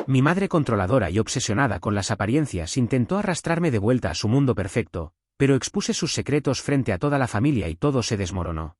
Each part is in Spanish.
Mi madre controladora y obsesionada con las apariencias intentó arrastrarme de vuelta a su mundo perfecto, pero expuse sus secretos frente a toda la familia y todo se desmoronó.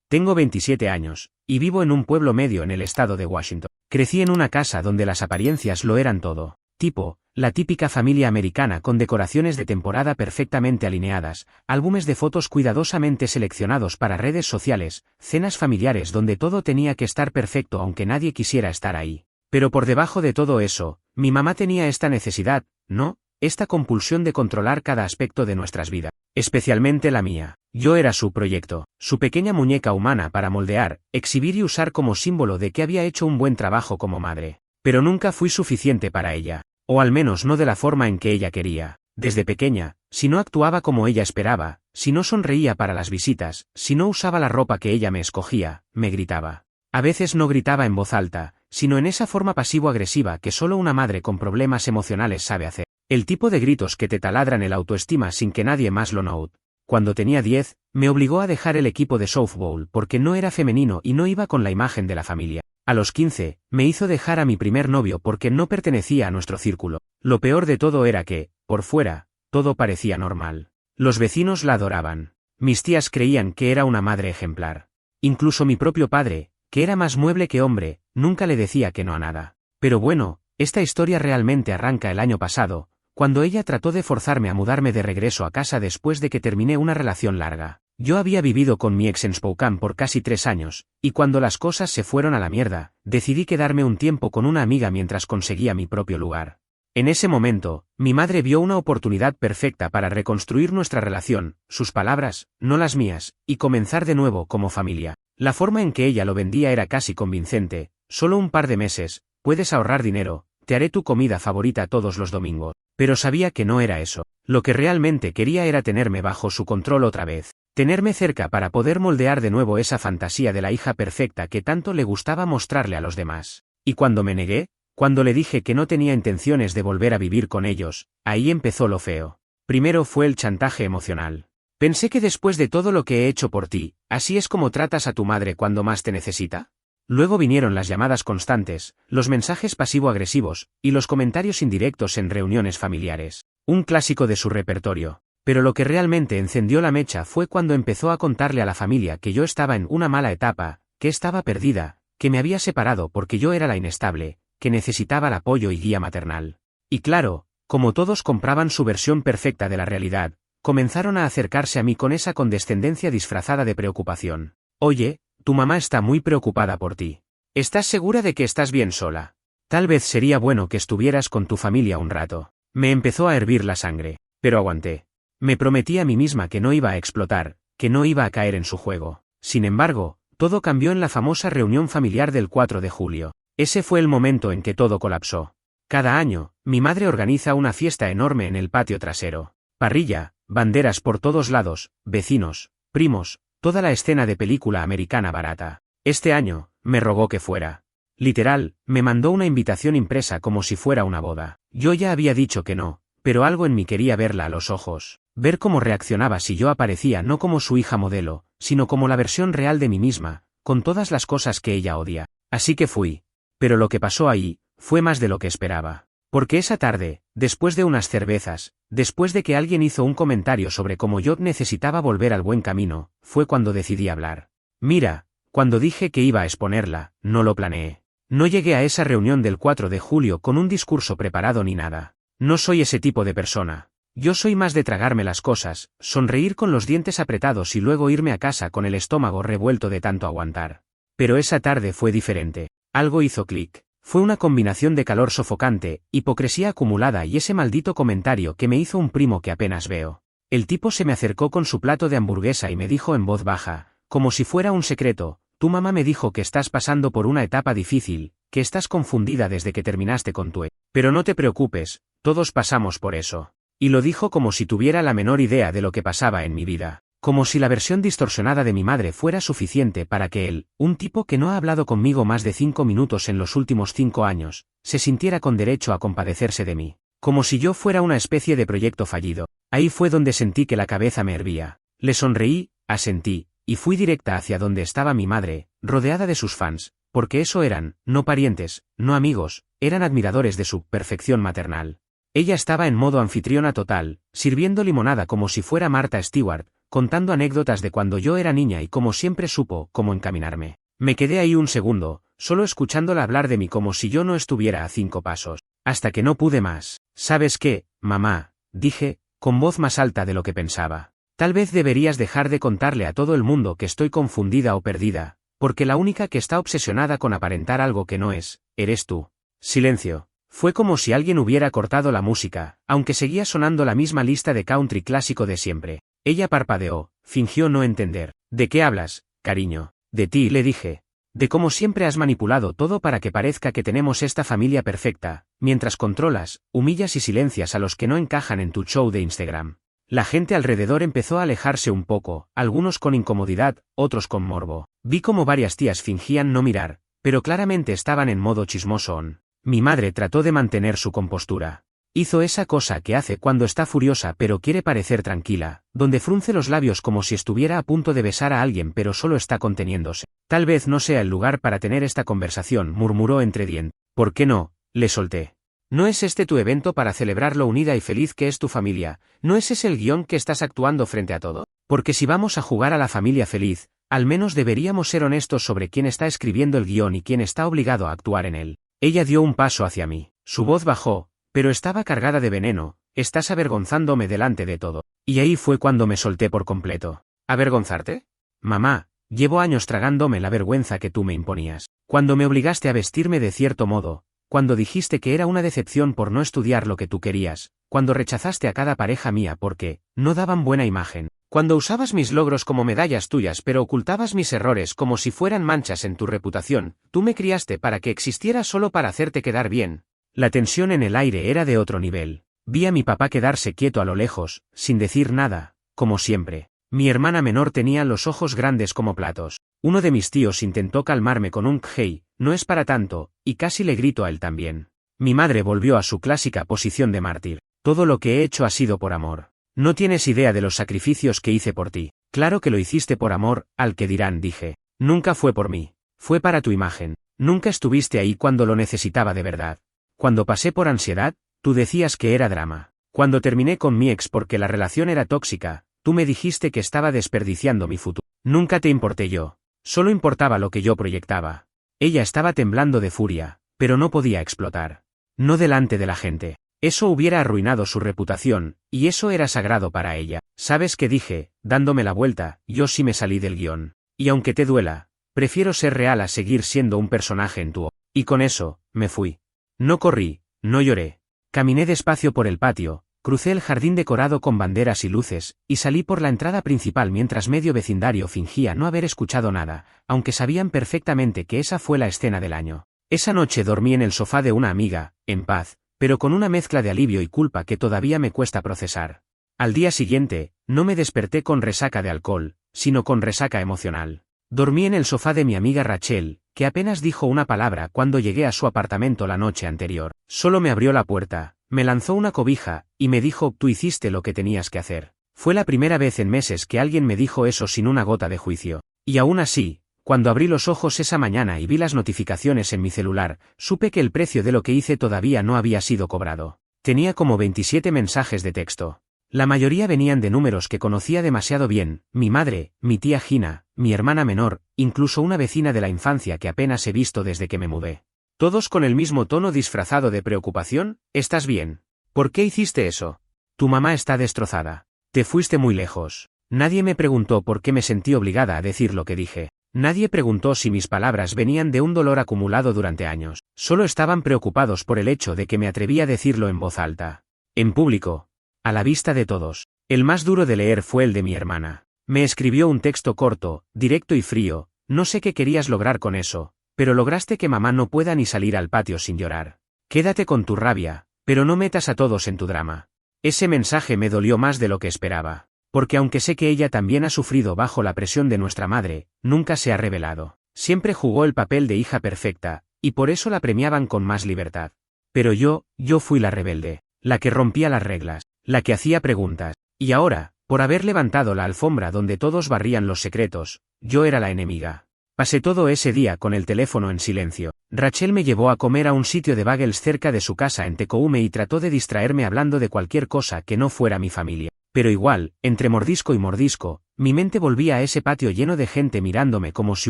Tengo 27 años, y vivo en un pueblo medio en el estado de Washington. Crecí en una casa donde las apariencias lo eran todo. Tipo, la típica familia americana con decoraciones de temporada perfectamente alineadas, álbumes de fotos cuidadosamente seleccionados para redes sociales, cenas familiares donde todo tenía que estar perfecto aunque nadie quisiera estar ahí. Pero por debajo de todo eso, mi mamá tenía esta necesidad, ¿no? Esta compulsión de controlar cada aspecto de nuestras vidas, especialmente la mía. Yo era su proyecto, su pequeña muñeca humana para moldear, exhibir y usar como símbolo de que había hecho un buen trabajo como madre. Pero nunca fui suficiente para ella, o al menos no de la forma en que ella quería. Desde pequeña, si no actuaba como ella esperaba, si no sonreía para las visitas, si no usaba la ropa que ella me escogía, me gritaba. A veces no gritaba en voz alta, sino en esa forma pasivo-agresiva que solo una madre con problemas emocionales sabe hacer. El tipo de gritos que te taladran el autoestima sin que nadie más lo note. Cuando tenía 10, me obligó a dejar el equipo de softball porque no era femenino y no iba con la imagen de la familia. A los 15, me hizo dejar a mi primer novio porque no pertenecía a nuestro círculo. Lo peor de todo era que, por fuera, todo parecía normal. Los vecinos la adoraban. Mis tías creían que era una madre ejemplar. Incluso mi propio padre, que era más mueble que hombre, nunca le decía que no a nada. Pero bueno, esta historia realmente arranca el año pasado, cuando ella trató de forzarme a mudarme de regreso a casa después de que terminé una relación larga. Yo había vivido con mi ex en Spokane por casi 3 años, y cuando las cosas se fueron a la mierda, decidí quedarme un tiempo con una amiga mientras conseguía mi propio lugar. En ese momento, mi madre vio una oportunidad perfecta para reconstruir nuestra relación, sus palabras, no las mías, y comenzar de nuevo como familia. La forma en que ella lo vendía era casi convincente: solo un par de meses, puedes ahorrar dinero, te haré tu comida favorita todos los domingos. Pero sabía que no era eso. Lo que realmente quería era tenerme bajo su control otra vez. Tenerme cerca para poder moldear de nuevo esa fantasía de la hija perfecta que tanto le gustaba mostrarle a los demás. Y cuando me negué, cuando le dije que no tenía intenciones de volver a vivir con ellos, ahí empezó lo feo. Primero fue el chantaje emocional. Pensé que después de todo lo que he hecho por ti, ¿así es como tratas a tu madre cuando más te necesita? Luego vinieron las llamadas constantes, los mensajes pasivo-agresivos, y los comentarios indirectos en reuniones familiares. Un clásico de su repertorio. Pero lo que realmente encendió la mecha fue cuando empezó a contarle a la familia que yo estaba en una mala etapa, que estaba perdida, que me había separado porque yo era la inestable, que necesitaba el apoyo y guía maternal. Y claro, como todos compraban su versión perfecta de la realidad, comenzaron a acercarse a mí con esa condescendencia disfrazada de preocupación. Oye, tu mamá está muy preocupada por ti. ¿Estás segura de que estás bien sola? Tal vez sería bueno que estuvieras con tu familia un rato. Me empezó a hervir la sangre, pero aguanté. Me prometí a mí misma que no iba a explotar, que no iba a caer en su juego. Sin embargo, todo cambió en la famosa reunión familiar del 4 de julio. Ese fue el momento en que todo colapsó. Cada año, mi madre organiza una fiesta enorme en el patio trasero. Parrilla, banderas por todos lados, vecinos, primos, toda la escena de película americana barata. Este año, me rogó que fuera. Literal, me mandó una invitación impresa como si fuera una boda. Yo ya había dicho que no, pero algo en mí quería verla a los ojos, ver cómo reaccionaba si yo aparecía no como su hija modelo, sino como la versión real de mí misma, con todas las cosas que ella odia. Así que fui. Pero lo que pasó ahí, fue más de lo que esperaba. Porque esa tarde, después de unas cervezas, después de que alguien hizo un comentario sobre cómo yo necesitaba volver al buen camino, fue cuando decidí hablar. Mira, cuando dije que iba a exponerla, no lo planeé. No llegué a esa reunión del 4 de julio con un discurso preparado ni nada. No soy ese tipo de persona. Yo soy más de tragarme las cosas, sonreír con los dientes apretados y luego irme a casa con el estómago revuelto de tanto aguantar. Pero esa tarde fue diferente. Algo hizo clic. Fue una combinación de calor sofocante, hipocresía acumulada y ese maldito comentario que me hizo un primo que apenas veo. El tipo se me acercó con su plato de hamburguesa y me dijo en voz baja, como si fuera un secreto: tu mamá me dijo que estás pasando por una etapa difícil, que estás confundida desde que terminaste con tu ex. Pero no te preocupes, todos pasamos por eso. Y lo dijo como si tuviera la menor idea de lo que pasaba en mi vida. Como si la versión distorsionada de mi madre fuera suficiente para que él, un tipo que no ha hablado conmigo más de 5 minutos en los últimos 5 años, se sintiera con derecho a compadecerse de mí. Como si yo fuera una especie de proyecto fallido. Ahí fue donde sentí que la cabeza me hervía. Le sonreí, asentí, y fui directa hacia donde estaba mi madre, rodeada de sus fans, porque eso eran, no parientes, no amigos, eran admiradores de su perfección maternal. Ella estaba en modo anfitriona total, sirviendo limonada como si fuera Martha Stewart, contando anécdotas de cuando yo era niña y como siempre supo cómo encaminarme. Me quedé ahí un segundo, solo escuchándola hablar de mí como si yo no estuviera a 5 pasos, hasta que no pude más. ¿Sabes qué, mamá?, dije, con voz más alta de lo que pensaba. Tal vez deberías dejar de contarle a todo el mundo que estoy confundida o perdida, porque la única que está obsesionada con aparentar algo que no es, eres tú. Silencio. Fue como si alguien hubiera cortado la música, aunque seguía sonando la misma lista de country clásico de siempre. Ella parpadeó, fingió no entender. ¿De qué hablas, cariño? De ti, le dije. De cómo siempre has manipulado todo para que parezca que tenemos esta familia perfecta, mientras controlas, humillas y silencias a los que no encajan en tu show de Instagram. La gente alrededor empezó a alejarse un poco, algunos con incomodidad, otros con morbo. Vi como varias tías fingían no mirar, pero claramente estaban en modo chismosón. Mi madre trató de mantener su compostura. Hizo esa cosa que hace cuando está furiosa pero quiere parecer tranquila, donde frunce los labios como si estuviera a punto de besar a alguien pero solo está conteniéndose. Tal vez no sea el lugar para tener esta conversación, murmuró entre dientes. ¿Por qué no? Le solté. ¿No es este tu evento para celebrar lo unida y feliz que es tu familia? ¿No es ese el guión que estás actuando frente a todo? Porque si vamos a jugar a la familia feliz, al menos deberíamos ser honestos sobre quién está escribiendo el guión y quién está obligado a actuar en él. Ella dio un paso hacia mí. Su voz bajó, pero estaba cargada de veneno. Estás avergonzándome delante de todo. Y ahí fue cuando me solté por completo. ¿Avergonzarte? Mamá, llevo años tragándome la vergüenza que tú me imponías. Cuando me obligaste a vestirme de cierto modo, cuando dijiste que era una decepción por no estudiar lo que tú querías, cuando rechazaste a cada pareja mía porque no daban buena imagen, cuando usabas mis logros como medallas tuyas pero ocultabas mis errores como si fueran manchas en tu reputación, tú me criaste para que existiera solo para hacerte quedar bien. La tensión en el aire era de otro nivel. Vi a mi papá quedarse quieto a lo lejos, sin decir nada, como siempre. Mi hermana menor tenía los ojos grandes como platos. Uno de mis tíos intentó calmarme con un «hey, no es para tanto», y casi le grito a él también. Mi madre volvió a su clásica posición de mártir. Todo lo que he hecho ha sido por amor. No tienes idea de los sacrificios que hice por ti. Claro que lo hiciste por amor, al que dirán, dije. Nunca fue por mí. Fue para tu imagen. Nunca estuviste ahí cuando lo necesitaba de verdad. Cuando pasé por ansiedad, tú decías que era drama. Cuando terminé con mi ex porque la relación era tóxica, tú me dijiste que estaba desperdiciando mi futuro. Nunca te importé yo. Solo importaba lo que yo proyectaba. Ella estaba temblando de furia, pero no podía explotar. No delante de la gente. Eso hubiera arruinado su reputación, y eso era sagrado para ella. ¿Sabes qué dije? Dándome la vuelta, yo sí me salí del guión. Y aunque te duela, prefiero ser real a seguir siendo un personaje en tu... Y con eso, me fui. No corrí, no lloré. Caminé despacio por el patio, crucé el jardín decorado con banderas y luces, y salí por la entrada principal mientras medio vecindario fingía no haber escuchado nada, aunque sabían perfectamente que esa fue la escena del año. Esa noche dormí en el sofá de una amiga, en paz, pero con una mezcla de alivio y culpa que todavía me cuesta procesar. Al día siguiente, no me desperté con resaca de alcohol, sino con resaca emocional. Dormí en el sofá de mi amiga Rachel, que apenas dijo una palabra cuando llegué a su apartamento la noche anterior. Solo me abrió la puerta, me lanzó una cobija, y me dijo, tú hiciste lo que tenías que hacer. Fue la primera vez en meses que alguien me dijo eso sin una gota de juicio. Y aún así, cuando abrí los ojos esa mañana y vi las notificaciones en mi celular, supe que el precio de lo que hice todavía no había sido cobrado. Tenía como 27 mensajes de texto. La mayoría venían de números que conocía demasiado bien, mi madre, mi tía Gina, mi hermana menor, incluso una vecina de la infancia que apenas he visto desde que me mudé. Todos con el mismo tono disfrazado de preocupación. ¿Estás bien? ¿Por qué hiciste eso? Tu mamá está destrozada. Te fuiste muy lejos. Nadie me preguntó por qué me sentí obligada a decir lo que dije. Nadie preguntó si mis palabras venían de un dolor acumulado durante años. Solo estaban preocupados por el hecho de que me atreví a decirlo en voz alta. En público. A la vista de todos. El más duro de leer fue el de mi hermana. Me escribió un texto corto, directo y frío. No sé qué querías lograr con eso, pero lograste que mamá no pueda ni salir al patio sin llorar. Quédate con tu rabia, pero no metas a todos en tu drama. Ese mensaje me dolió más de lo que esperaba. Porque aunque sé que ella también ha sufrido bajo la presión de nuestra madre, nunca se ha revelado. Siempre jugó el papel de hija perfecta, y por eso la premiaban con más libertad. Pero yo fui la rebelde, la que rompía las reglas, la que hacía preguntas. Y ahora, por haber levantado la alfombra donde todos barrían los secretos, yo era la enemiga. Pasé todo ese día con el teléfono en silencio. Rachel me llevó a comer a un sitio de bagels cerca de su casa en Tecoume y trató de distraerme hablando de cualquier cosa que no fuera mi familia. Pero igual, entre mordisco y mordisco, mi mente volvía a ese patio lleno de gente mirándome como si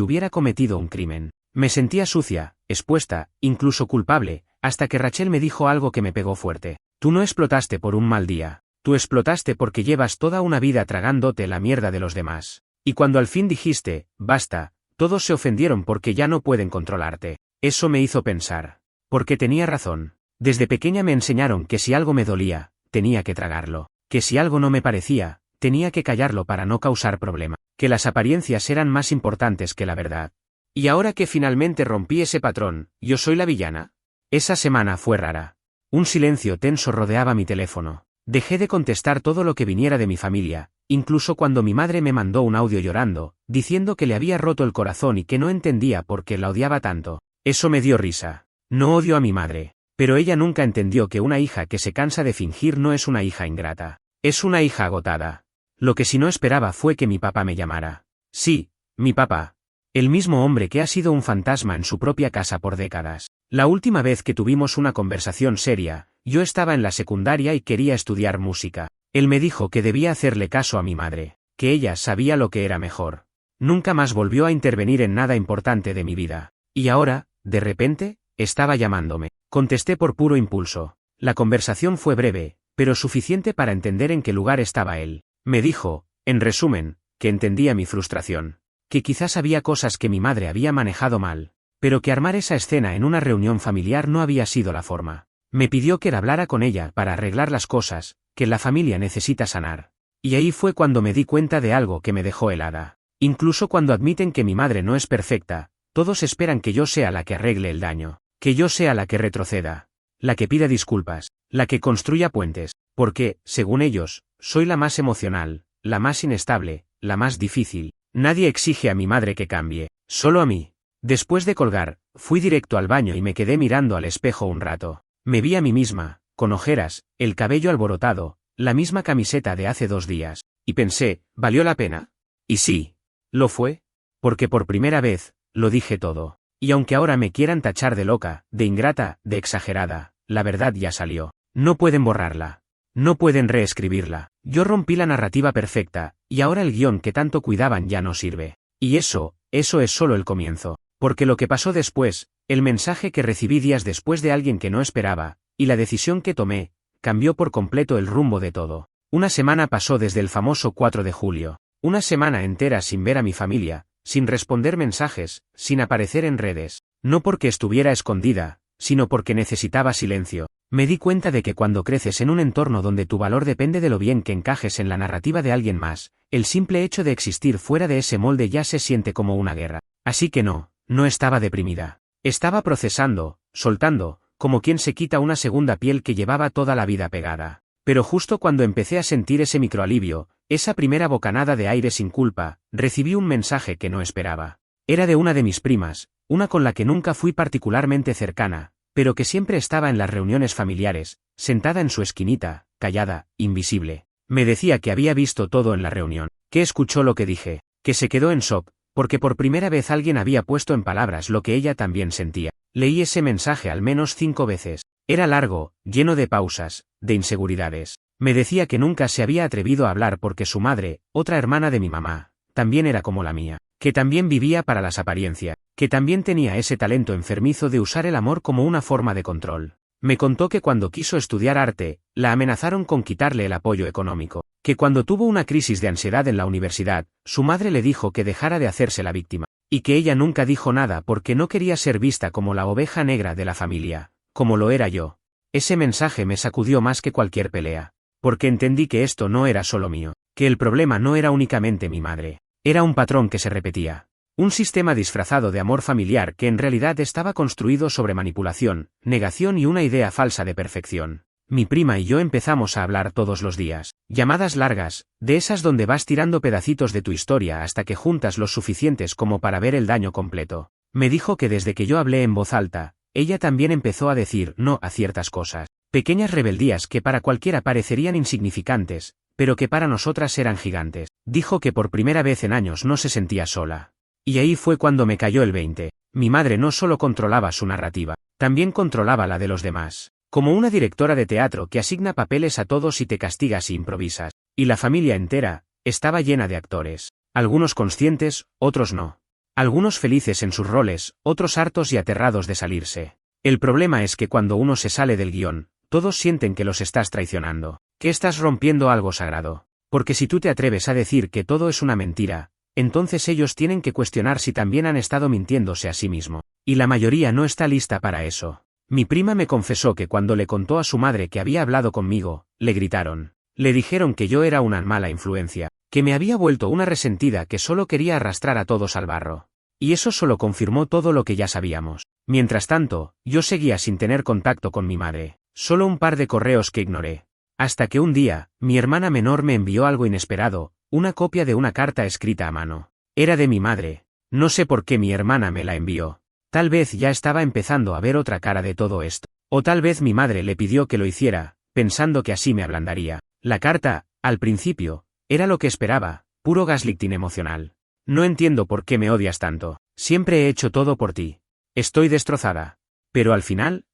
hubiera cometido un crimen. Me sentía sucia, expuesta, incluso culpable, hasta que Rachel me dijo algo que me pegó fuerte. Tú no explotaste por un mal día. Tú explotaste porque llevas toda una vida tragándote la mierda de los demás. Y cuando al fin dijiste, basta, todos se ofendieron porque ya no pueden controlarte. Eso me hizo pensar. Porque tenía razón. Desde pequeña me enseñaron que si algo me dolía, tenía que tragarlo. Que si algo no me parecía, tenía que callarlo para no causar problema. Que las apariencias eran más importantes que la verdad. Y ahora que finalmente rompí ese patrón, ¿yo soy la villana? Esa semana fue rara. Un silencio tenso rodeaba mi teléfono. Dejé de contestar todo lo que viniera de mi familia, incluso cuando mi madre me mandó un audio llorando, diciendo que le había roto el corazón y que no entendía por qué la odiaba tanto. Eso me dio risa. No odio a mi madre, pero ella nunca entendió que una hija que se cansa de fingir no es una hija ingrata. Es una hija agotada. Lo que sí no esperaba fue que mi papá me llamara. Sí, mi papá. El mismo hombre que ha sido un fantasma en su propia casa por décadas. La última vez que tuvimos una conversación seria, yo estaba en la secundaria y quería estudiar música. Él me dijo que debía hacerle caso a mi madre, que ella sabía lo que era mejor. Nunca más volvió a intervenir en nada importante de mi vida. Y ahora, de repente, estaba llamándome. Contesté por puro impulso. La conversación fue breve, pero suficiente para entender en qué lugar estaba él. Me dijo, en resumen, que entendía mi frustración. Que quizás había cosas que mi madre había manejado mal, pero que armar esa escena en una reunión familiar no había sido la forma. Me pidió que hablara con ella para arreglar las cosas, que la familia necesita sanar. Y ahí fue cuando me di cuenta de algo que me dejó helada. Incluso cuando admiten que mi madre no es perfecta, todos esperan que yo sea la que arregle el daño, que yo sea la que retroceda, la que pida disculpas, la que construya puentes, porque, según ellos, soy la más emocional, la más inestable, la más difícil. Nadie exige a mi madre que cambie, solo a mí. Después de colgar, fui directo al baño y me quedé mirando al espejo un rato. Me vi a mí misma, con ojeras, el cabello alborotado, la misma camiseta de hace 2 días, y pensé, ¿valió la pena? Y sí, lo fue. Porque por primera vez, lo dije todo. Y aunque ahora me quieran tachar de loca, de ingrata, de exagerada, la verdad ya salió. No pueden borrarla. No pueden reescribirla. Yo rompí la narrativa perfecta, y ahora el guión que tanto cuidaban ya no sirve. Y eso es solo el comienzo. Porque lo que pasó después, el mensaje que recibí días después de alguien que no esperaba, y la decisión que tomé, cambió por completo el rumbo de todo. Una semana pasó desde el famoso 4 de julio. Una semana entera sin ver a mi familia, sin responder mensajes, sin aparecer en redes. No porque estuviera escondida, sino porque necesitaba silencio. Me di cuenta de que cuando creces en un entorno donde tu valor depende de lo bien que encajes en la narrativa de alguien más, el simple hecho de existir fuera de ese molde ya se siente como una guerra. Así que no estaba deprimida. Estaba procesando, soltando, como quien se quita una segunda piel que llevaba toda la vida pegada. Pero justo cuando empecé a sentir ese microalivio, esa primera bocanada de aire sin culpa, recibí un mensaje que no esperaba. Era de una de mis primas, una con la que nunca fui particularmente cercana, pero que siempre estaba en las reuniones familiares, sentada en su esquinita, callada, invisible. Me decía que había visto todo en la reunión, que escuchó lo que dije, que se quedó en shock, porque por primera vez alguien había puesto en palabras lo que ella también sentía. Leí ese mensaje al menos 5 veces. Era largo, lleno de pausas, de inseguridades. Me decía que nunca se había atrevido a hablar porque su madre, otra hermana de mi mamá, también era como la mía, que también vivía para las apariencias, que también tenía ese talento enfermizo de usar el amor como una forma de control. Me contó que cuando quiso estudiar arte, la amenazaron con quitarle el apoyo económico, que cuando tuvo una crisis de ansiedad en la universidad, su madre le dijo que dejara de hacerse la víctima, y que ella nunca dijo nada porque no quería ser vista como la oveja negra de la familia, como lo era yo. Ese mensaje me sacudió más que cualquier pelea, porque entendí que esto no era solo mío, que el problema no era únicamente mi madre, era un patrón que se repetía. Un sistema disfrazado de amor familiar que en realidad estaba construido sobre manipulación, negación y una idea falsa de perfección. Mi prima y yo empezamos a hablar todos los días, llamadas largas, de esas donde vas tirando pedacitos de tu historia hasta que juntas los suficientes como para ver el daño completo. Me dijo que desde que yo hablé en voz alta, ella también empezó a decir no a ciertas cosas, pequeñas rebeldías que para cualquiera parecerían insignificantes, pero que para nosotras eran gigantes. Dijo que por primera vez en años no se sentía sola. Y ahí fue cuando me cayó el 20. Mi madre no solo controlaba su narrativa, también controlaba la de los demás. Como una directora de teatro que asigna papeles a todos y te castiga si improvisas. Y la familia entera estaba llena de actores. Algunos conscientes, otros no. Algunos felices en sus roles, otros hartos y aterrados de salirse. El problema es que cuando uno se sale del guión, todos sienten que los estás traicionando, que estás rompiendo algo sagrado. Porque si tú te atreves a decir que todo es una mentira, entonces ellos tienen que cuestionar si también han estado mintiéndose a sí mismo. Y la mayoría no está lista para eso. Mi prima me confesó que cuando le contó a su madre que había hablado conmigo, le gritaron. Le dijeron que yo era una mala influencia, que me había vuelto una resentida que solo quería arrastrar a todos al barro. Y eso solo confirmó todo lo que ya sabíamos. Mientras tanto, yo seguía sin tener contacto con mi madre, solo un par de correos que ignoré. Hasta que un día, mi hermana menor me envió algo inesperado, una copia de una carta escrita a mano. Era de mi madre. No sé por qué mi hermana me la envió. Tal vez ya estaba empezando a ver otra cara de todo esto. O tal vez mi madre le pidió que lo hiciera, pensando que así me ablandaría. La carta, al principio, era lo que esperaba, puro gaslighting emocional. No entiendo por qué me odias tanto. Siempre he hecho todo por ti. Estoy destrozada. Pero al final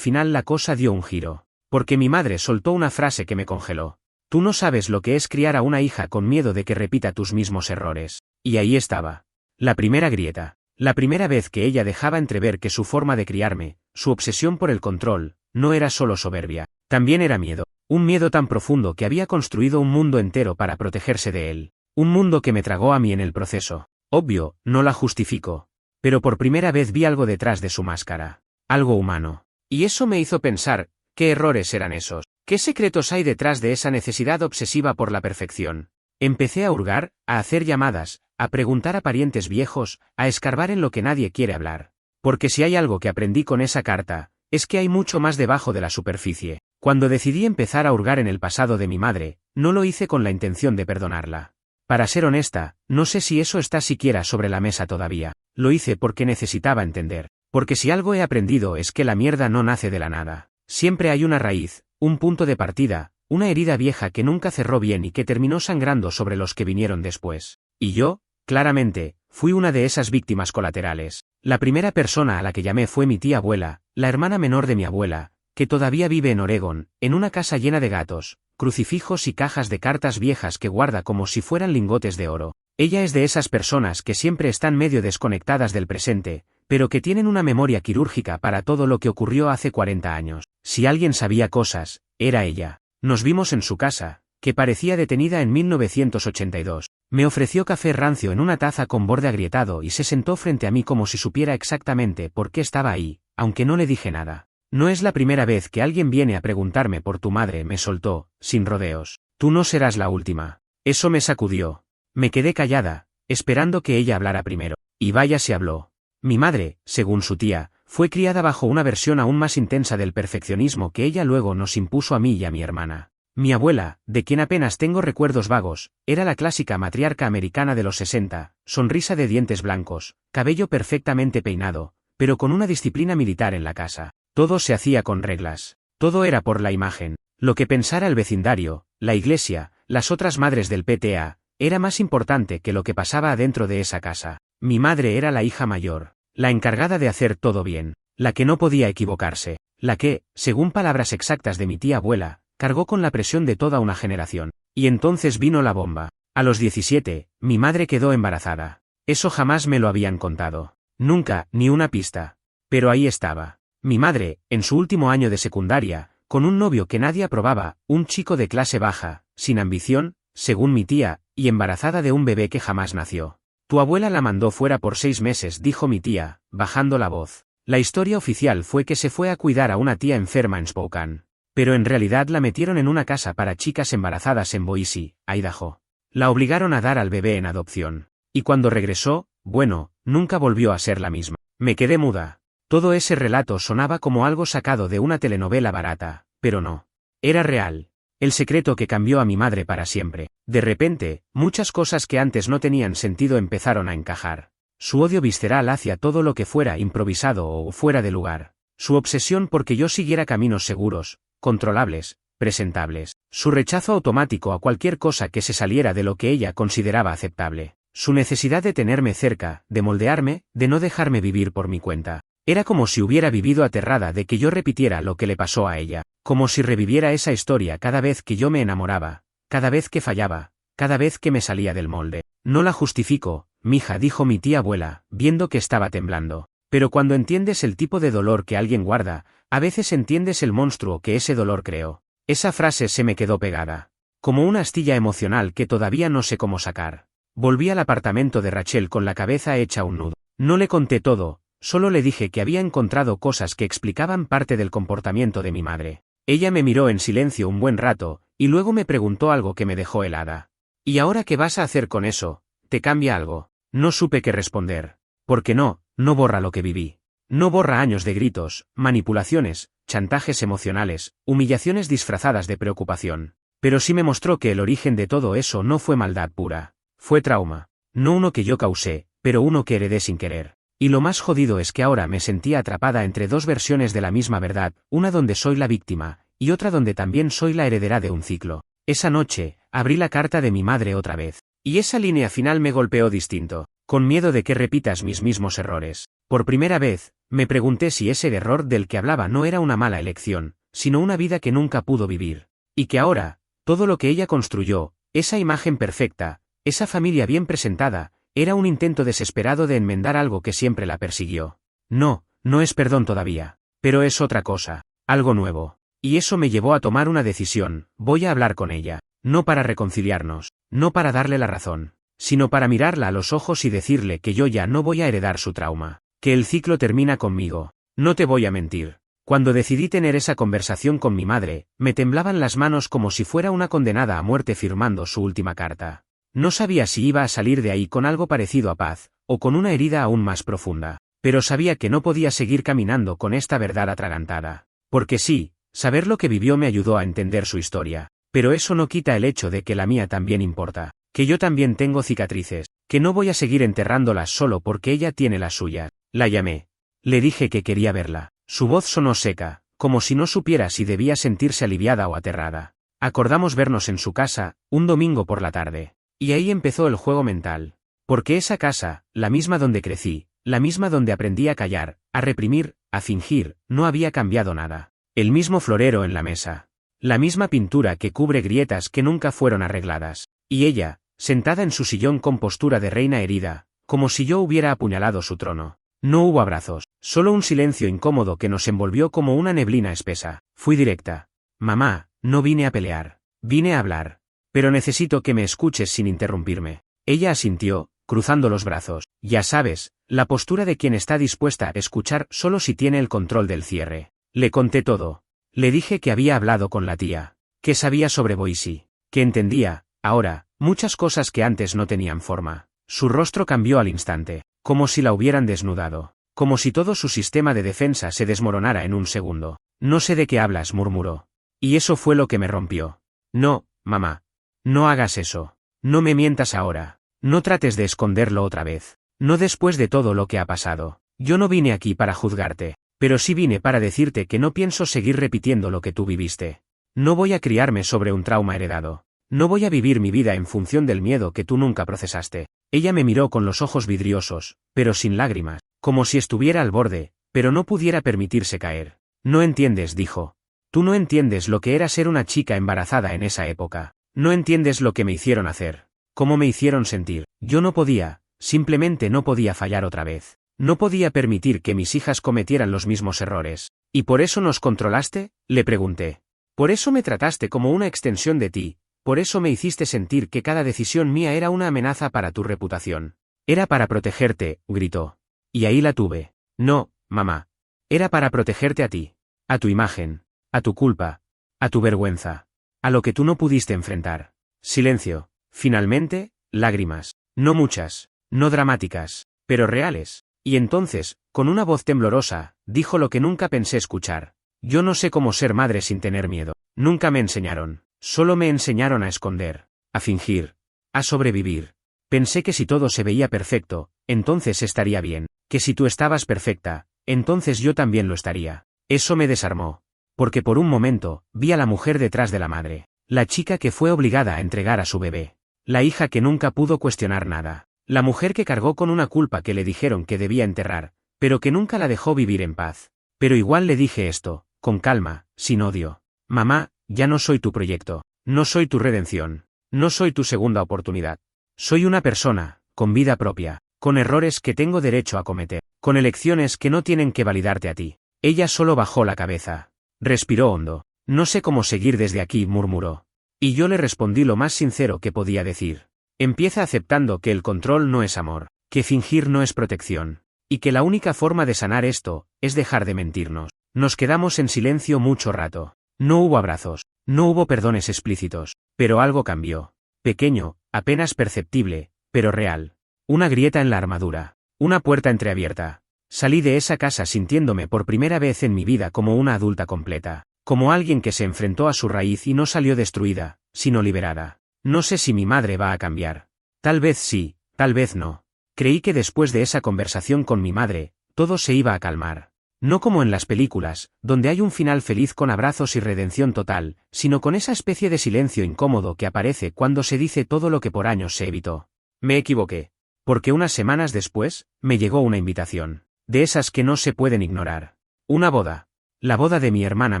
la cosa dio un giro. Porque mi madre soltó una frase que me congeló. Tú no sabes lo que es criar a una hija con miedo de que repita tus mismos errores. Y ahí estaba. La primera grieta. La primera vez que ella dejaba entrever que su forma de criarme, su obsesión por el control, no era solo soberbia, también era miedo. Un miedo tan profundo que había construido un mundo entero para protegerse de él. Un mundo que me tragó a mí en el proceso. Obvio, no la justifico. Pero por primera vez vi algo detrás de su máscara. Algo humano. Y eso me hizo pensar, ¿qué errores eran esos? ¿Qué secretos hay detrás de esa necesidad obsesiva por la perfección? Empecé a hurgar, a hacer llamadas, a preguntar a parientes viejos, a escarbar en lo que nadie quiere hablar. Porque si hay algo que aprendí con esa carta, es que hay mucho más debajo de la superficie. Cuando decidí empezar a hurgar en el pasado de mi madre, no lo hice con la intención de perdonarla. Para ser honesta, no sé si eso está siquiera sobre la mesa todavía. Lo hice porque necesitaba entender. Porque si algo he aprendido es que la mierda no nace de la nada. Siempre hay una raíz, un punto de partida, una herida vieja que nunca cerró bien y que terminó sangrando sobre los que vinieron después. Y yo, claramente, fui una de esas víctimas colaterales. La primera persona a la que llamé fue mi tía abuela, la hermana menor de mi abuela, que todavía vive en Oregón, en una casa llena de gatos, crucifijos y cajas de cartas viejas que guarda como si fueran lingotes de oro. Ella es de esas personas que siempre están medio desconectadas del presente, pero que tienen una memoria quirúrgica para todo lo que ocurrió hace 40 años. Si alguien sabía cosas, era ella. Nos vimos en su casa, que parecía detenida en 1982. Me ofreció café rancio en una taza con borde agrietado y se sentó frente a mí como si supiera exactamente por qué estaba ahí, aunque no le dije nada. No es la primera vez que alguien viene a preguntarme por tu madre, me soltó, sin rodeos. Tú no serás la última. Eso me sacudió. Me quedé callada, esperando que ella hablara primero. Y vaya si habló. Mi madre, según su tía, fue criada bajo una versión aún más intensa del perfeccionismo que ella luego nos impuso a mí y a mi hermana. Mi abuela, de quien apenas tengo recuerdos vagos, era la clásica matriarca americana de los 60, sonrisa de dientes blancos, cabello perfectamente peinado, pero con una disciplina militar en la casa. Todo se hacía con reglas. Todo era por la imagen. Lo que pensara el vecindario, la iglesia, las otras madres del PTA, era más importante que lo que pasaba adentro de esa casa. Mi madre era la hija mayor, la encargada de hacer todo bien, la que no podía equivocarse, la que, según palabras exactas de mi tía abuela, cargó con la presión de toda una generación. Y entonces vino la bomba. A los 17, mi madre quedó embarazada. Eso jamás me lo habían contado. Nunca, ni una pista. Pero ahí estaba. Mi madre, en su último año de secundaria, con un novio que nadie aprobaba, un chico de clase baja, sin ambición, según mi tía, y embarazada de un bebé que jamás nació. Tu abuela la mandó fuera por 6 meses, dijo mi tía, bajando la voz. La historia oficial fue que se fue a cuidar a una tía enferma en Spokane. Pero en realidad la metieron en una casa para chicas embarazadas en Boise, Idaho. La obligaron a dar al bebé en adopción. Y cuando regresó, bueno, nunca volvió a ser la misma. Me quedé muda. Todo ese relato sonaba como algo sacado de una telenovela barata, pero no. Era real. El secreto que cambió a mi madre para siempre. De repente, muchas cosas que antes no tenían sentido empezaron a encajar. Su odio visceral hacia todo lo que fuera improvisado o fuera de lugar. Su obsesión porque yo siguiera caminos seguros, controlables, presentables. Su rechazo automático a cualquier cosa que se saliera de lo que ella consideraba aceptable. Su necesidad de tenerme cerca, de moldearme, de no dejarme vivir por mi cuenta. Era como si hubiera vivido aterrada de que yo repitiera lo que le pasó a ella, como si reviviera esa historia cada vez que yo me enamoraba, cada vez que fallaba, cada vez que me salía del molde. No la justifico, mija, dijo mi tía abuela, viendo que estaba temblando. Pero cuando entiendes el tipo de dolor que alguien guarda, a veces entiendes el monstruo que ese dolor creó. Esa frase se me quedó pegada, como una astilla emocional que todavía no sé cómo sacar. Volví al apartamento de Rachel con la cabeza hecha un nudo. No le conté todo, solo le dije que había encontrado cosas que explicaban parte del comportamiento de mi madre. Ella me miró en silencio un buen rato, y luego me preguntó algo que me dejó helada. ¿Y ahora qué vas a hacer con eso? ¿Te cambia algo? No supe qué responder. Porque no borra lo que viví. No borra años de gritos, manipulaciones, chantajes emocionales, humillaciones disfrazadas de preocupación. Pero sí me mostró que el origen de todo eso no fue maldad pura. Fue trauma. No uno que yo causé, pero uno que heredé sin querer. Y lo más jodido es que ahora me sentía atrapada entre dos versiones de la misma verdad, una donde soy la víctima, y otra donde también soy la heredera de un ciclo. Esa noche, abrí la carta de mi madre otra vez. Y esa línea final me golpeó distinto, con miedo de que repitas mis mismos errores. Por primera vez, me pregunté si ese error del que hablaba no era una mala elección, sino una vida que nunca pudo vivir. Y que ahora, todo lo que ella construyó, esa imagen perfecta, esa familia bien presentada, era un intento desesperado de enmendar algo que siempre la persiguió. No es perdón todavía, pero es otra cosa, algo nuevo. Y eso me llevó a tomar una decisión: voy a hablar con ella, no para reconciliarnos, no para darle la razón, sino para mirarla a los ojos y decirle que yo ya no voy a heredar su trauma, que el ciclo termina conmigo. No te voy a mentir. Cuando decidí tener esa conversación con mi madre, me temblaban las manos como si fuera una condenada a muerte firmando su última carta. No sabía si iba a salir de ahí con algo parecido a paz, o con una herida aún más profunda, pero sabía que no podía seguir caminando con esta verdad atragantada. Porque sí, saber lo que vivió me ayudó a entender su historia, pero eso no quita el hecho de que la mía también importa, que yo también tengo cicatrices, que no voy a seguir enterrándolas solo porque ella tiene las suyas. La llamé. Le dije que quería verla. Su voz sonó seca, como si no supiera si debía sentirse aliviada o aterrada. Acordamos vernos en su casa, un domingo por la tarde. Y ahí empezó el juego mental. Porque esa casa, la misma donde crecí, la misma donde aprendí a callar, a reprimir, a fingir, no había cambiado nada. El mismo florero en la mesa. La misma pintura que cubre grietas que nunca fueron arregladas. Y ella, sentada en su sillón con postura de reina herida, como si yo hubiera apuñalado su trono. No hubo abrazos, solo un silencio incómodo que nos envolvió como una neblina espesa. Fui directa. Mamá, no vine a pelear. Vine a hablar. Pero necesito que me escuches sin interrumpirme. Ella asintió, cruzando los brazos. Ya sabes, la postura de quien está dispuesta a escuchar solo si tiene el control del cierre. Le conté todo. Le dije que había hablado con la tía, que sabía sobre Boise, que entendía, ahora, muchas cosas que antes no tenían forma. Su rostro cambió al instante, como si la hubieran desnudado, como si todo su sistema de defensa se desmoronara en un segundo. No sé de qué hablas, murmuró. Y eso fue lo que me rompió. No, mamá. No hagas eso. No me mientas ahora. No trates de esconderlo otra vez. No después de todo lo que ha pasado. Yo no vine aquí para juzgarte, pero sí vine para decirte que no pienso seguir repitiendo lo que tú viviste. No voy a criarme sobre un trauma heredado. No voy a vivir mi vida en función del miedo que tú nunca procesaste. Ella me miró con los ojos vidriosos, pero sin lágrimas, como si estuviera al borde, pero no pudiera permitirse caer. No entiendes, dijo. Tú no entiendes lo que era ser una chica embarazada en esa época. No entiendes lo que me hicieron hacer, cómo me hicieron sentir. Yo no podía, simplemente no podía fallar otra vez. No podía permitir que mis hijas cometieran los mismos errores. ¿Y por eso nos controlaste?, le pregunté. Por eso me trataste como una extensión de ti, por eso me hiciste sentir que cada decisión mía era una amenaza para tu reputación. Era para protegerte, gritó. Y ahí la tuve. No, mamá. Era para protegerte a ti. A tu imagen. A tu culpa. A tu vergüenza. A lo que tú no pudiste enfrentar. Silencio. Finalmente, lágrimas. No muchas, no dramáticas, pero reales. Y entonces, con una voz temblorosa, dijo lo que nunca pensé escuchar. Yo no sé cómo ser madre sin tener miedo. Nunca me enseñaron. Solo me enseñaron a esconder, a fingir, a sobrevivir. Pensé que si todo se veía perfecto, entonces estaría bien. Que si tú estabas perfecta, entonces yo también lo estaría. Eso me desarmó. Porque por un momento, vi a la mujer detrás de la madre. La chica que fue obligada a entregar a su bebé. La hija que nunca pudo cuestionar nada. La mujer que cargó con una culpa que le dijeron que debía enterrar, pero que nunca la dejó vivir en paz. Pero igual le dije esto, con calma, sin odio. Mamá, ya no soy tu proyecto, no soy tu redención, no soy tu segunda oportunidad. Soy una persona, con vida propia, con errores que tengo derecho a cometer, con elecciones que no tienen que validarte a ti. Ella solo bajó la cabeza. Respiró hondo. No sé cómo seguir desde aquí, murmuró. Y yo le respondí lo más sincero que podía decir. Empieza aceptando que el control no es amor, que fingir no es protección, y que la única forma de sanar esto es dejar de mentirnos. Nos quedamos en silencio mucho rato. No hubo abrazos, no hubo perdones explícitos, pero algo cambió. Pequeño, apenas perceptible, pero real. Una grieta en la armadura, una puerta entreabierta. Salí de esa casa sintiéndome por primera vez en mi vida como una adulta completa, como alguien que se enfrentó a su raíz y no salió destruida, sino liberada. No sé si mi madre va a cambiar. Tal vez sí, tal vez no. Creí que después de esa conversación con mi madre, todo se iba a calmar. No como en las películas, donde hay un final feliz con abrazos y redención total, sino con esa especie de silencio incómodo que aparece cuando se dice todo lo que por años se evitó. Me equivoqué. Porque unas semanas después, me llegó una invitación. De esas que no se pueden ignorar. Una boda. La boda de mi hermana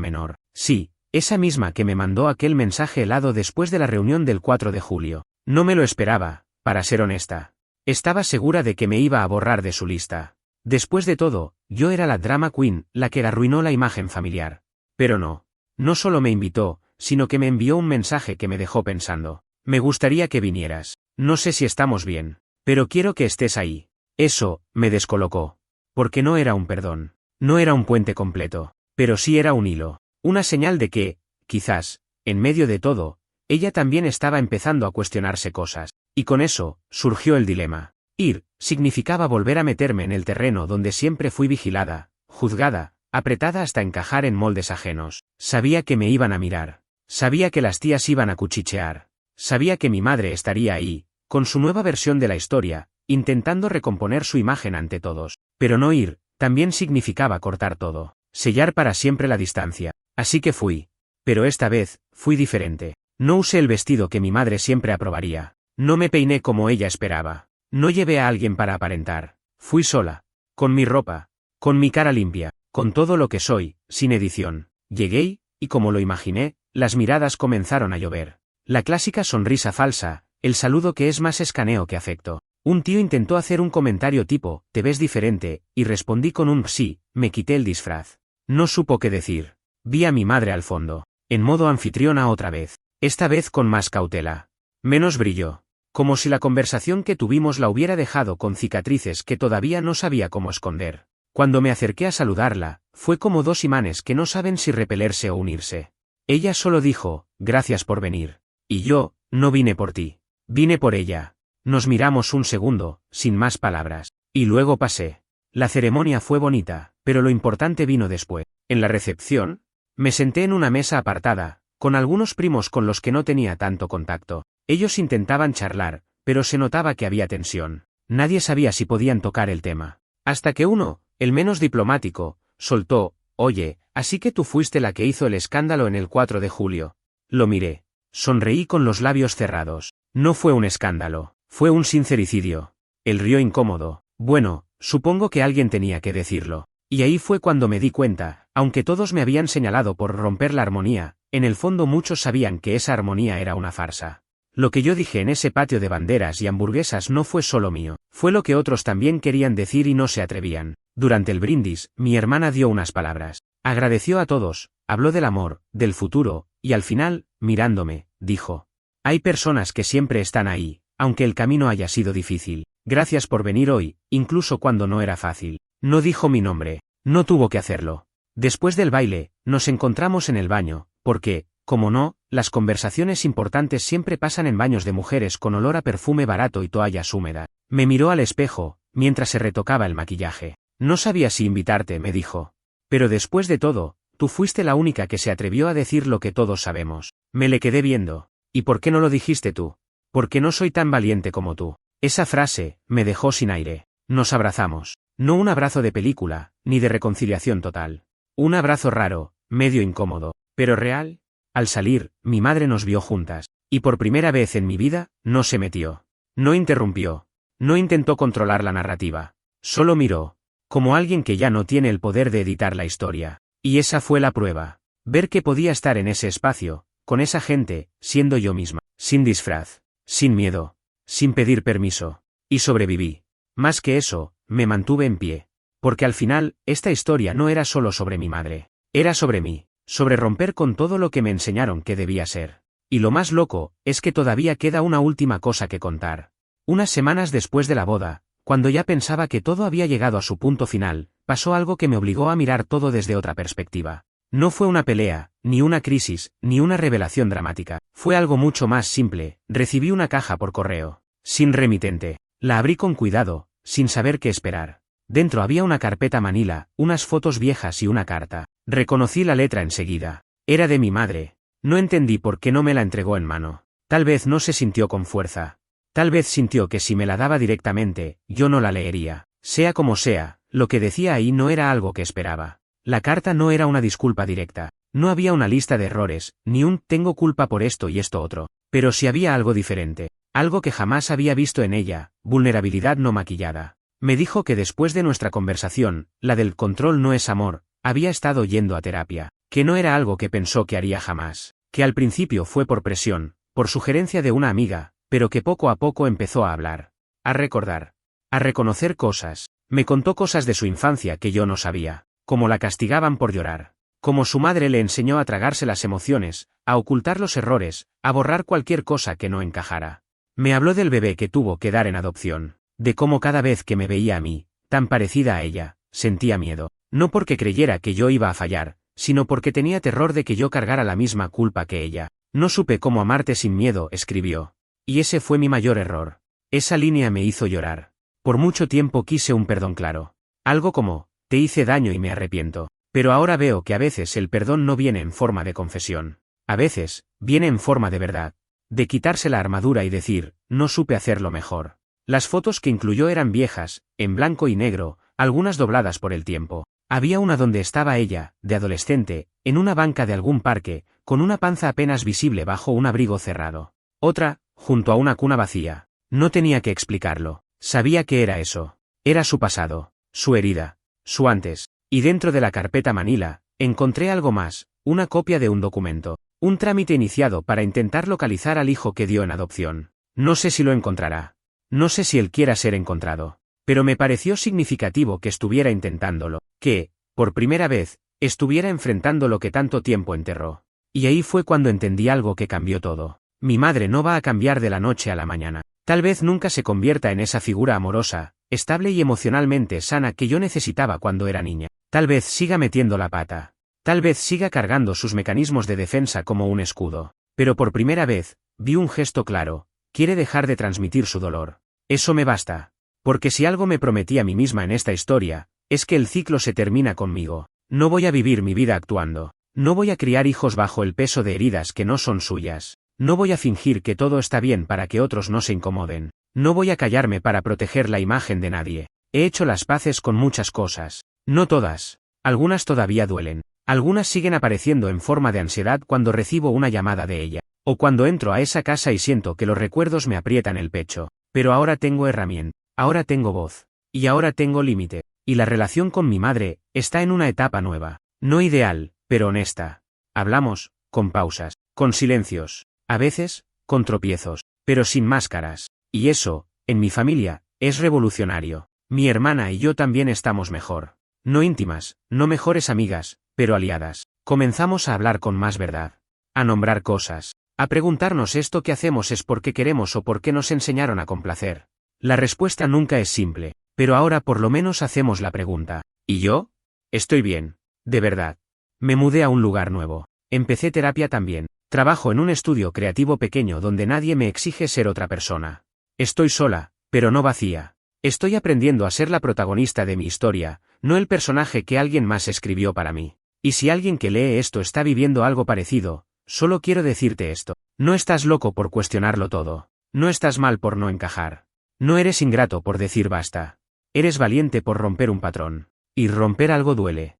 menor. Sí, esa misma que me mandó aquel mensaje helado después de la reunión del 4 de julio. No me lo esperaba, para ser honesta. Estaba segura de que me iba a borrar de su lista. Después de todo, yo era la drama queen, la que arruinó la imagen familiar. Pero no. No solo me invitó, sino que me envió un mensaje que me dejó pensando. Me gustaría que vinieras. No sé si estamos bien, pero quiero que estés ahí. Eso, me descolocó. Porque no era un perdón. No era un puente completo. Pero sí era un hilo. Una señal de que, quizás, en medio de todo, ella también estaba empezando a cuestionarse cosas. Y con eso, surgió el dilema. Ir, significaba volver a meterme en el terreno donde siempre fui vigilada, juzgada, apretada hasta encajar en moldes ajenos. Sabía que me iban a mirar. Sabía que las tías iban a cuchichear. Sabía que mi madre estaría ahí, con su nueva versión de la historia, intentando recomponer su imagen ante todos. Pero no ir, también significaba cortar todo, sellar para siempre la distancia. Así que fui. Pero esta vez, fui diferente. No usé el vestido que mi madre siempre aprobaría. No me peiné como ella esperaba. No llevé a alguien para aparentar. Fui sola. Con mi ropa. Con mi cara limpia. Con todo lo que soy, sin edición. Llegué, y como lo imaginé, las miradas comenzaron a llover. La clásica sonrisa falsa, el saludo que es más escaneo que afecto. Un tío intentó hacer un comentario tipo, «Te ves diferente», y respondí con un «sí», me quité el disfraz. No supo qué decir. Vi a mi madre al fondo. En modo anfitriona otra vez. Esta vez con más cautela. Menos brillo. Como si la conversación que tuvimos la hubiera dejado con cicatrices que todavía no sabía cómo esconder. Cuando me acerqué a saludarla, fue como dos imanes que no saben si repelerse o unirse. Ella solo dijo, «Gracias por venir». Y yo, no vine por ti. Vine por ella. Nos miramos un segundo, sin más palabras. Y luego pasé. La ceremonia fue bonita, pero lo importante vino después. En la recepción, me senté en una mesa apartada, con algunos primos con los que no tenía tanto contacto. Ellos intentaban charlar, pero se notaba que había tensión. Nadie sabía si podían tocar el tema. Hasta que uno, el menos diplomático, soltó, «Oye, así que tú fuiste la que hizo el escándalo en el 4 de julio». Lo miré. Sonreí con los labios cerrados. No fue un escándalo, fue un sincericidio. Él rió incómodo. Bueno, supongo que alguien tenía que decirlo. Y ahí fue cuando me di cuenta, aunque todos me habían señalado por romper la armonía, en el fondo muchos sabían que esa armonía era una farsa. Lo que yo dije en ese patio de banderas y hamburguesas no fue solo mío, fue lo que otros también querían decir y no se atrevían. Durante el brindis, mi hermana dio unas palabras. Agradeció a todos, habló del amor, del futuro, y al final, mirándome, dijo: «Hay personas que siempre están ahí, aunque el camino haya sido difícil. Gracias por venir hoy, incluso cuando no era fácil». No dijo mi nombre, no tuvo que hacerlo. Después del baile, nos encontramos en el baño, porque, como no, las conversaciones importantes siempre pasan en baños de mujeres con olor a perfume barato y toallas húmedas. Me miró al espejo, mientras se retocaba el maquillaje. «No sabía si invitarte», me dijo. «Pero después de todo, tú fuiste la única que se atrevió a decir lo que todos sabemos». Me le quedé viendo. «¿Y por qué no lo dijiste tú?». «Porque no soy tan valiente como tú». Esa frase, me dejó sin aire. Nos abrazamos. No un abrazo de película, ni de reconciliación total. Un abrazo raro, medio incómodo, pero real. Al salir, mi madre nos vio juntas, y por primera vez en mi vida, no se metió. No interrumpió. No intentó controlar la narrativa. Solo miró. Como alguien que ya no tiene el poder de editar la historia. Y esa fue la prueba. Ver que podía estar en ese espacio, con esa gente, siendo yo misma. Sin disfraz. Sin miedo. Sin pedir permiso. Y sobreviví. Más que eso, me mantuve en pie. Porque al final, esta historia no era solo sobre mi madre. Era sobre mí. Sobre romper con todo lo que me enseñaron que debía ser. Y lo más loco, es que todavía queda una última cosa que contar. Unas semanas después de la boda, cuando ya pensaba que todo había llegado a su punto final, pasó algo que me obligó a mirar todo desde otra perspectiva. No fue una pelea, ni una crisis, ni una revelación dramática. Fue algo mucho más simple. Recibí una caja por correo. Sin remitente. La abrí con cuidado, sin saber qué esperar. Dentro había una carpeta manila, unas fotos viejas y una carta. Reconocí la letra enseguida. Era de mi madre. No entendí por qué no me la entregó en mano. Tal vez no se sintió con fuerza. Tal vez sintió que si me la daba directamente, yo no la leería. Sea como sea, lo que decía ahí no era algo que esperaba. La carta no era una disculpa directa. No había una lista de errores, ni un tengo culpa por esto y esto otro. Pero sí había algo diferente. Algo que jamás había visto en ella, vulnerabilidad no maquillada. Me dijo que después de nuestra conversación, la del control no es amor, había estado yendo a terapia. Que no era algo que pensó que haría jamás. Que al principio fue por presión, por sugerencia de una amiga, pero que poco a poco empezó a hablar. A recordar. A reconocer cosas. Me contó cosas de su infancia que yo no sabía. Cómo la castigaban por llorar. Cómo su madre le enseñó a tragarse las emociones, a ocultar los errores, a borrar cualquier cosa que no encajara. Me habló del bebé que tuvo que dar en adopción. De cómo cada vez que me veía a mí, tan parecida a ella, sentía miedo. No porque creyera que yo iba a fallar, sino porque tenía terror de que yo cargara la misma culpa que ella. No supe cómo amarte sin miedo, escribió. Y ese fue mi mayor error. Esa línea me hizo llorar. Por mucho tiempo quise un perdón claro. Algo como, te hice daño y me arrepiento. Pero ahora veo que a veces el perdón no viene en forma de confesión. A veces, viene en forma de verdad. De quitarse la armadura y decir, no supe hacerlo mejor. Las fotos que incluyó eran viejas, en blanco y negro, algunas dobladas por el tiempo. Había una donde estaba ella, de adolescente, en una banca de algún parque, con una panza apenas visible bajo un abrigo cerrado. Otra, junto a una cuna vacía. No tenía que explicarlo. Sabía que era eso. Era su pasado, su herida, su antes. Y dentro de la carpeta manila, encontré algo más, una copia de un documento. Un trámite iniciado para intentar localizar al hijo que dio en adopción. No sé si lo encontrará. No sé si él quiera ser encontrado. Pero me pareció significativo que estuviera intentándolo. Que, por primera vez, estuviera enfrentando lo que tanto tiempo enterró. Y ahí fue cuando entendí algo que cambió todo. Mi madre no va a cambiar de la noche a la mañana. Tal vez nunca se convierta en esa figura amorosa, estable y emocionalmente sana que yo necesitaba cuando era niña. Tal vez siga metiendo la pata. Tal vez siga cargando sus mecanismos de defensa como un escudo. Pero por primera vez, vi un gesto claro. Quiere dejar de transmitir su dolor. Eso me basta. Porque si algo me prometí a mí misma en esta historia, es que el ciclo se termina conmigo. No voy a vivir mi vida actuando. No voy a criar hijos bajo el peso de heridas que no son suyas. No voy a fingir que todo está bien para que otros no se incomoden. No voy a callarme para proteger la imagen de nadie. He hecho las paces con muchas cosas. No todas. Algunas todavía duelen. Algunas siguen apareciendo en forma de ansiedad cuando recibo una llamada de ella. O cuando entro a esa casa y siento que los recuerdos me aprietan el pecho. Pero ahora tengo herramienta. Ahora tengo voz. Y ahora tengo límite. Y la relación con mi madre está en una etapa nueva. No ideal, pero honesta. Hablamos, con pausas, con silencios. A veces, con tropiezos. Pero sin máscaras. Y eso, en mi familia, es revolucionario. Mi hermana y yo también estamos mejor. No íntimas, no mejores amigas, pero aliadas. Comenzamos a hablar con más verdad. A nombrar cosas. A preguntarnos esto que hacemos es porque queremos o porque nos enseñaron a complacer. La respuesta nunca es simple, pero ahora por lo menos hacemos la pregunta. ¿Y yo? Estoy bien. De verdad. Me mudé a un lugar nuevo. Empecé terapia también. Trabajo en un estudio creativo pequeño donde nadie me exige ser otra persona. Estoy sola, pero no vacía. Estoy aprendiendo a ser la protagonista de mi historia, no el personaje que alguien más escribió para mí. Y si alguien que lee esto está viviendo algo parecido, solo quiero decirte esto. No estás loco por cuestionarlo todo. No estás mal por no encajar. No eres ingrato por decir basta. Eres valiente por romper un patrón. Y romper algo duele.